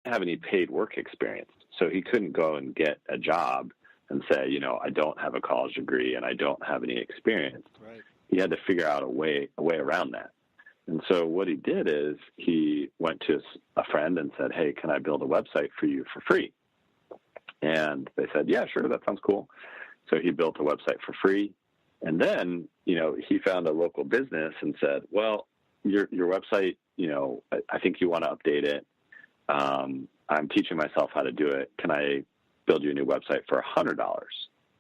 have any paid work experience. So he couldn't go and get a job and say, I don't have a college degree and I don't have any experience. Right. He had to figure out a way around that. And so what he did is he went to a friend and said, hey, can I build a website for you for free? And they said, yeah, sure, that sounds cool. So he built a website for free. And then, he found a local business and said, well, your website, I think you want to update it. I'm teaching myself how to do it. Can I build you a new website for $100?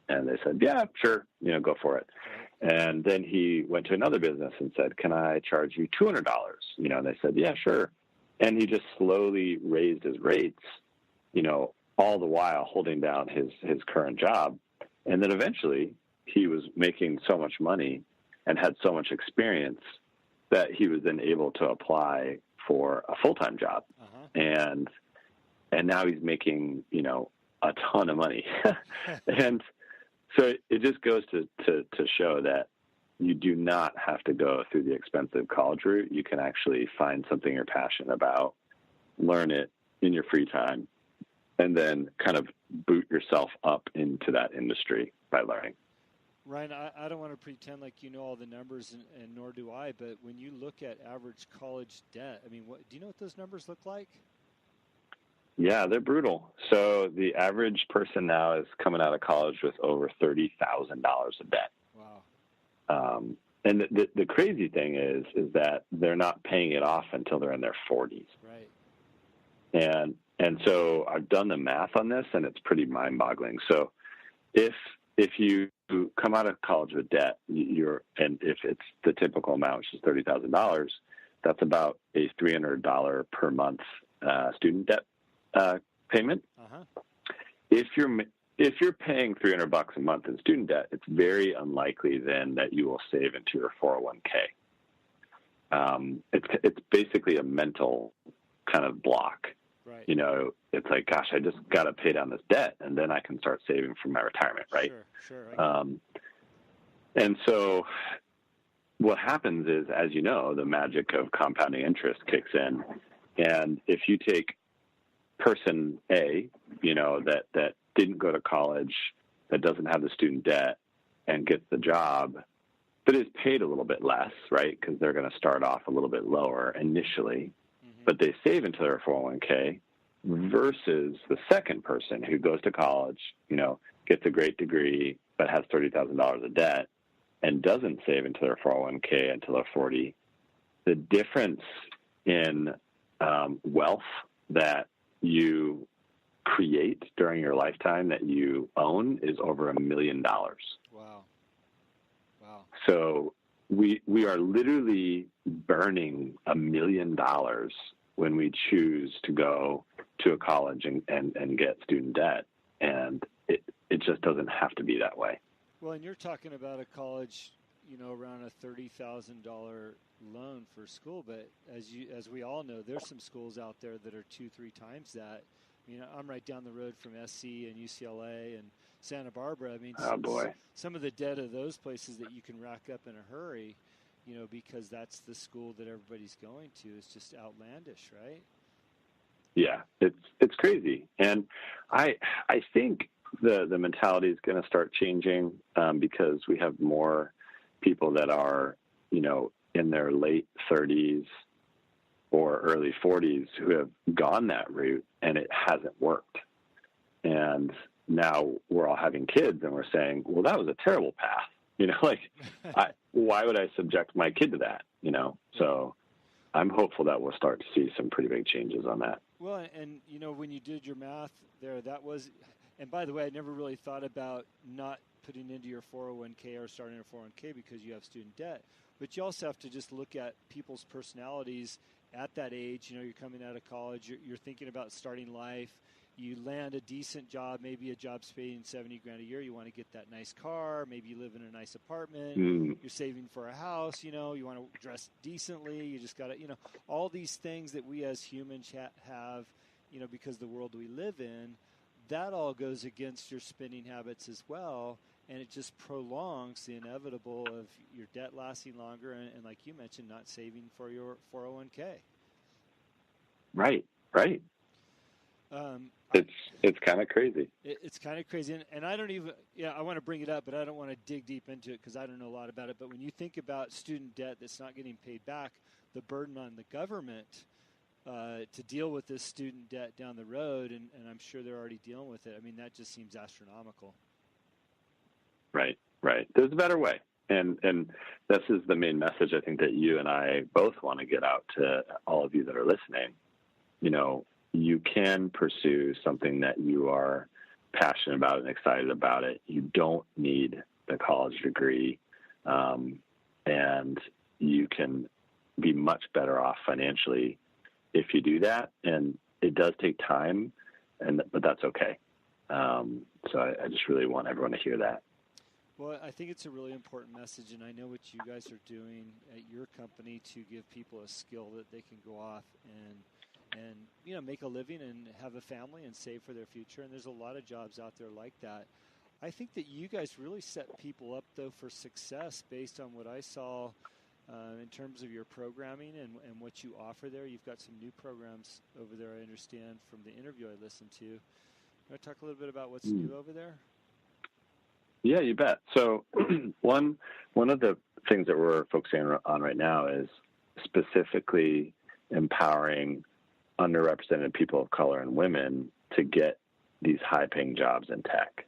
And they said, yeah, sure, go for it. And then he went to another business and said, can I charge you $200? And they said, yeah, sure. And he just slowly raised his rates, all the while holding down his current job. And then eventually he was making so much money and had so much experience that he was then able to apply for a full-time job. Uh-huh. And now he's making, a ton of money. And so it just goes to show that you do not have to go through the expensive college route. You can actually find something you're passionate about, learn it in your free time, and then kind of boot yourself up into that industry by learning. Ryan, I don't want to pretend like you know all the numbers, and nor do I, but when you look at average college debt, do you know what those numbers look like? Yeah, they're brutal. So the average person now is coming out of college with over $30,000 of debt. Wow. And the crazy thing is that they're not paying it off until they're in their 40s. Right. And so I've done the math on this, and it's pretty mind-boggling. So if you come out of college with debt, and if it's the typical amount, which is $30,000, that's about a $300 per month student debt payment. Uh-huh. If you're paying $300 a month in student debt, it's very unlikely then that you will save into your 401k. It's basically a mental kind of block. Right. It's like, gosh, I just got to pay down this debt, and then I can start saving for my retirement, right? Sure. And so what happens is, as you know, the magic of compounding interest kicks in. And if you take person A, that didn't go to college, that doesn't have the student debt, and gets the job, but is paid a little bit less, right? Because they're going to start off a little bit lower initially, but they save into their 401k, versus the second person who goes to college, gets a great degree, but has $30,000 of debt and doesn't save into their 401k until they're 40. The difference in wealth that you create during your lifetime that you own is over $1 million. Wow. So we are literally burning $1 million when we choose to go to a college and get student debt. And it just doesn't have to be that way. Well, and you're talking about a college, around a $30,000 loan for school, but as we all know, there's some schools out there that are 2-3 times that. I'm right down the road from SC and UCLA and Santa Barbara. Oh boy, some of the debt of those places that you can rack up in a hurry, because that's the school that everybody's going to, is just outlandish, right? Yeah, it's crazy, and I think the mentality is going to start changing because we have more people that are in their late 30s or early 40s who have gone that route and it hasn't worked. And now we're all having kids and we're saying, well, that was a terrible path. Why would I subject my kid to that? So I'm hopeful that we'll start to see some pretty big changes on that. Well, and when you did your math there, that was, and by the way, I never really thought about not putting into your 401k or starting a 401k because you have student debt. But you also have to just look at people's personalities at that age. You're coming out of college, you're thinking about starting life. You land a decent job, maybe a job's paying $70,000 a year. You want to get that nice car. Maybe you live in a nice apartment. You're saving for a house. You want to dress decently. You just got to, all these things that we as humans have, because the world we live in, that all goes against your spending habits as well. And it just prolongs the inevitable of your debt lasting longer and like you mentioned, not saving for your 401k. Right. It's kind of crazy. It's kind of crazy, and I don't even. Yeah, I want to bring it up, but I don't want to dig deep into it because I don't know a lot about it. But when you think about student debt that's not getting paid back, the burden on the government to deal with this student debt down the road, and I'm sure they're already dealing with it. I mean, that just seems astronomical. Right. There's a better way, and this is the main message I think that you and I both want to get out to all of you that are listening. You can pursue something that you are passionate about and excited about it. You don't need the college degree, and you can be much better off financially if you do that. And it does take time, but that's okay. So I just really want everyone to hear that. Well, I think it's a really important message, and I know what you guys are doing at your company to give people a skill that they can go off and make a living and have a family and save for their future. And there's a lot of jobs out there like that. I think that you guys really set people up, though, for success based on what I saw in terms of your programming and what you offer there. You've got some new programs over there, I understand, from the interview I listened to. You want to talk a little bit about what's new over there? Yeah, you bet. So one of the things that we're focusing on right now is specifically empowering underrepresented people of color and women to get these high-paying jobs in tech.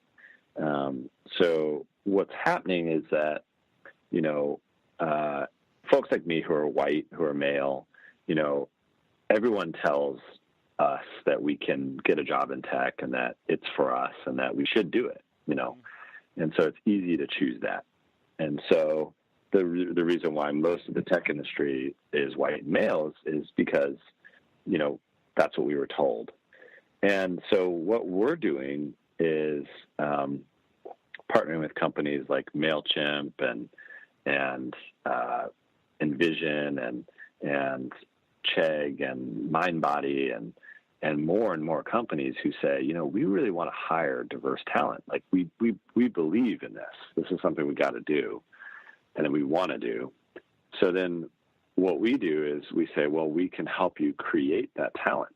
So what's happening is that, folks like me who are white, who are male, everyone tells us that we can get a job in tech and that it's for us and that we should do it, And so it's easy to choose that. And so the reason why most of the tech industry is white males is because, that's what we were told. And so what we're doing is partnering with companies like MailChimp and Envision and Chegg and MindBody and more companies who say, we really want to hire diverse talent. Like we believe in this. This is something we got to do and that we want to do. So then what we do is we say, well, we can help you create that talent.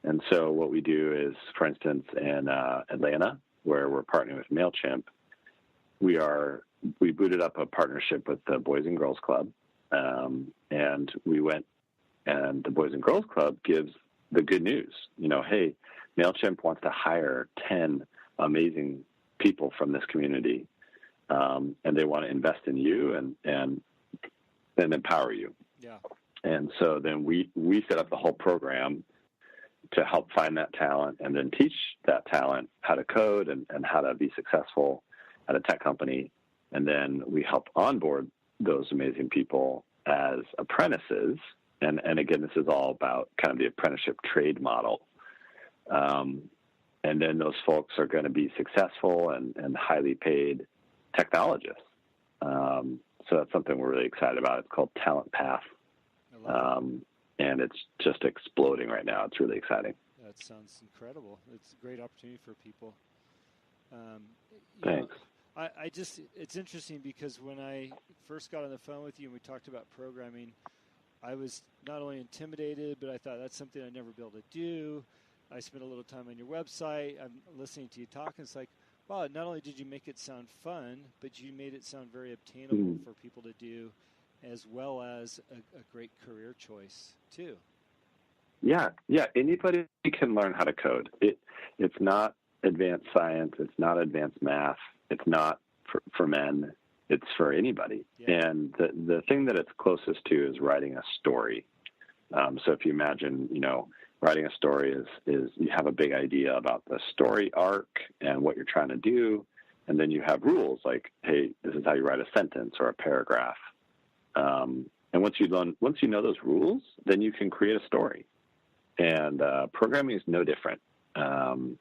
And so what we do is, for instance, in Atlanta, where we're partnering with MailChimp, we booted up a partnership with the Boys and Girls Club. And we went, and the Boys and Girls Club gives the good news. Hey, MailChimp wants to hire 10 amazing people from this community, and they want to invest in you and empower you. Yeah. And so then we set up the whole program to help find that talent and then teach that talent how to code and how to be successful at a tech company. And then we help onboard those amazing people as apprentices. And again, this is all about kind of the apprenticeship trade model. And then those folks are going to be successful and highly paid technologists. So that's something we're really excited about. It's called Talent Path. And it's just exploding right now. It's really exciting. That sounds incredible. It's a great opportunity for people. Thanks. It's interesting because when I first got on the phone with you and we talked about programming, I was not only intimidated, but I thought that's something I'd never be able to do. I spent a little time on your website. I'm listening to you talk, and it's like, wow, not only did you make it sound fun, but you made it sound very obtainable for people to do, as well as a great career choice, too. Yeah. Anybody can learn how to code. It's not advanced science. It's not advanced math. It's not for men. It's for anybody. Yeah. And the thing that it's closest to is writing a story. So if you imagine, writing a story is you have a big idea about the story arc and what you're trying to do, and then you have rules like, hey, this is how you write a sentence or a paragraph. And once you know those rules, then you can create a story. And programming is no different. And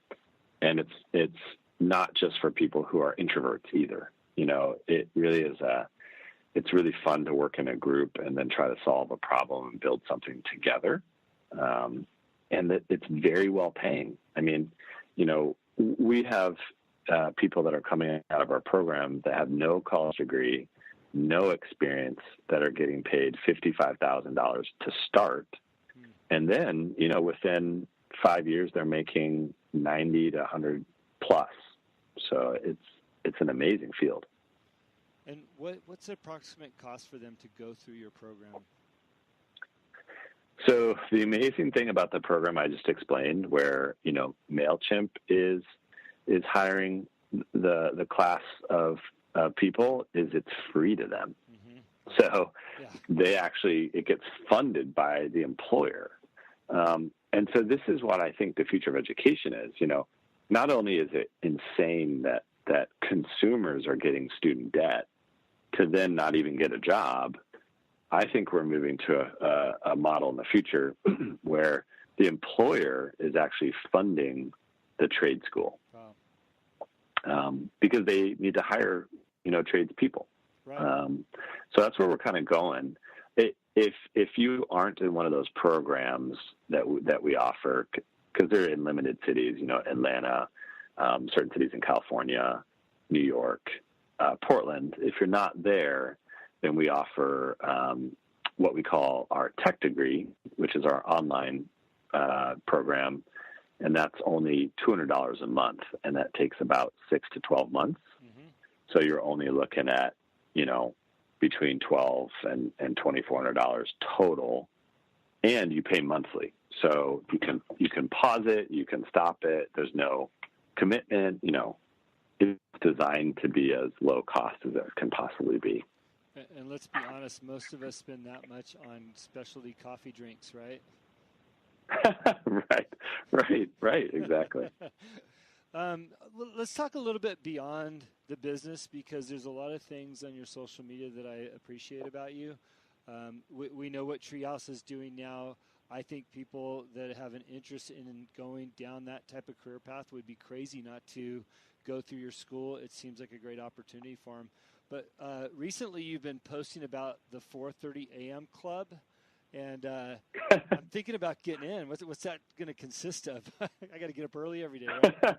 it's not just for people who are introverts either. It really is it's really fun to work in a group and then try to solve a problem and build something together. And it's very well paying. I mean, we have people that are coming out of our program that have no college degree, no experience, that are getting paid $55,000 to start. And then, within 5 years, they're making 90 to 100 plus. So it's an amazing field. And what's the approximate cost for them to go through your program? So the amazing thing about the program I just explained, where, MailChimp is hiring the class of people, is it's free to them. Mm-hmm. So it gets funded by the employer. And so this is what I think the future of education is. Not only is it insane that consumers are getting student debt to then not even get a job, I think we're moving to a model in the future where the employer is actually funding the trade school. Wow. Because they need to hire, tradespeople. Right. So that's where we're kind of going. If you aren't in one of those programs that we offer, because they're in limited cities, Atlanta, certain cities in California, New York, Portland, if you're not there, then we offer what we call our tech degree, which is our online program, and that's only $200 a month, and that takes about 6 to 12 months. Mm-hmm. So you're only looking at, between $1,200 and $2,400 total, and you pay monthly. So you can pause it, you can stop it. There's no commitment. It's designed to be as low cost as it can possibly be. And let's be honest, most of us spend that much on specialty coffee drinks, right? Right, exactly. Let's talk a little bit beyond the business, because there's a lot of things on your social media that I appreciate about you. We know what Treehouse is doing now. I think people that have an interest in going down that type of career path would be crazy not to go through your school. It seems like a great opportunity for them. But recently you've been posting about the 4:30 a.m. club, and I'm thinking about getting in. What's that going to consist of? I got to get up early every day, right?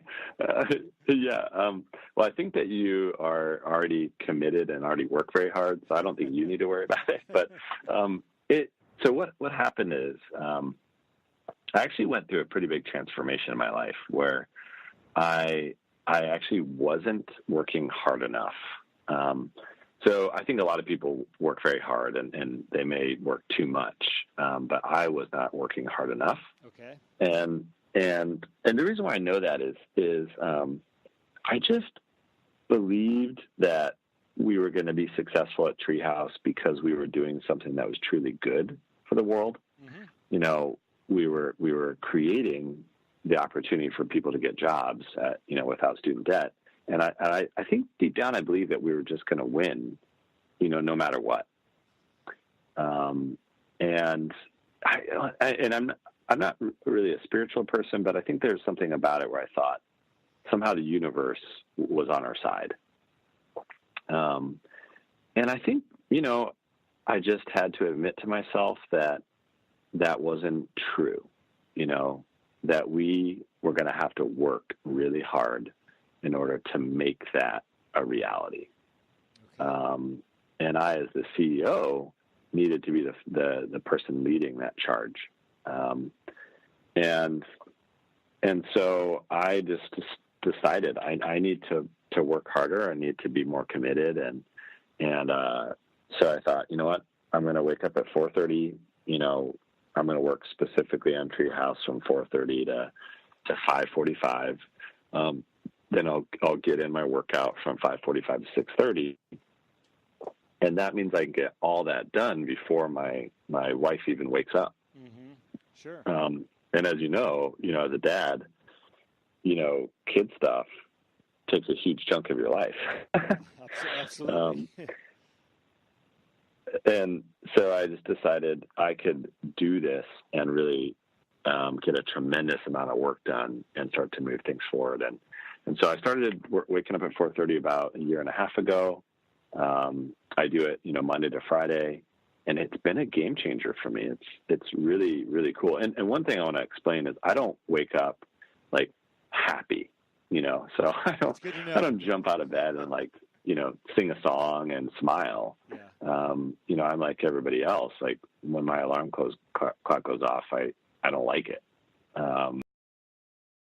Well, I think that you are already committed and already work very hard, so I don't think you need to worry about it. But so what happened is I actually went through a pretty big transformation in my life where I actually wasn't working hard enough. So I think a lot of people work very hard and they may work too much, but I was not working hard enough. Okay. And the reason why I know that is I just believed that we were going to be successful at Treehouse because we were doing something that was truly good for the world. Mm-hmm. We were creating the opportunity for people to get jobs at, without student debt. And I think deep down, I believe that we were just going to win, no matter what. And I'm not really a spiritual person, but I think there's something about it where I thought somehow the universe was on our side. And I think, I just had to admit to myself that wasn't true, that we were going to have to work really hard in order to make that a reality. Okay. And I, as the CEO, needed to be the person leading that charge. And so I just decided I need to work harder. I need to be more committed. And so I thought, you know what, I'm going to wake up at 4:30, I'm going to work specifically on Treehouse from 4:30 to 5:45. Then I'll get in my workout from 5:45 to 6:30, and that means I can get all that done before my wife even wakes up. Mm-hmm. Sure. And as you know, as a dad, kid stuff takes a huge chunk of your life. Absolutely. And so I just decided I could do this and really get a tremendous amount of work done and start to move things forward. And so I started waking up at 4:30 about a year and a half ago. I do it, Monday to Friday, and it's been a game changer for me. It's really, really cool. And one thing I want to explain is I don't wake up like happy, so I don't jump out of bed and sing a song and smile. Yeah. I'm like everybody else. Like when my alarm clock goes off, I don't like it.